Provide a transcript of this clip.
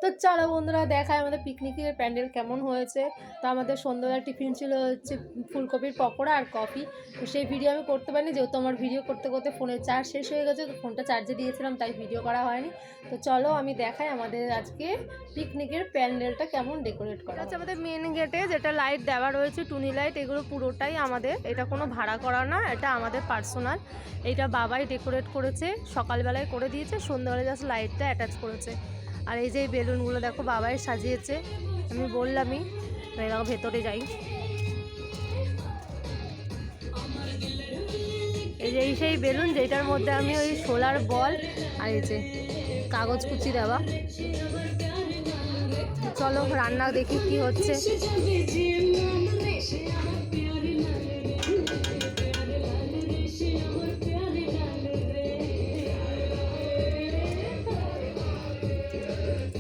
তো চলো বন্ধুরা দেখায় আমাদের পিকনিকের প্যান্ডেল কেমন হয়েছে। তো আমাদের সন্ধ্যাবেলা টিফিন ছিল হচ্ছে ফুলকপির পকোড়া আর কফি। তো সেই ভিডিও আমি করতে পারিনি, যেহেতু আমার ভিডিও করতে করতে ফোনের চার্জ শেষ হয়ে গেছে, তো ফোনটা চার্জে দিয়েছিলাম, তাই ভিডিও করা হয়নি। তো চলো আমি দেখাই আমাদের আজকে পিকনিকের প্যান্ডেলটা কেমন ডেকোরেট করা হচ্ছে। আমাদের মেন গেটে যেটা লাইট দেওয়া রয়েছে, টুনি লাইট, এগুলো পুরোটাই আমাদের, এটা কোনো ভাড়া করা না, এটা আমাদের পার্সোনাল। এটা বাবাই ডেকোরেট করেছে, সকালবেলায় করে দিয়েছে, সন্ধ্যাবেলায় জাস্ট লাইটটা অ্যাটাচ করেছে। আর এই যে বেলুনগুলো দেখো বাবাই সাজিয়েছে, আমি বললামই। এরকম ভেতরে যাই, এই যে সেই বেলুন যেটার মধ্যে আমি ওই সোলার বল আর এই যে কাগজ কুচি দেওয়া। চলো রান্না দেখি কি হচ্ছে।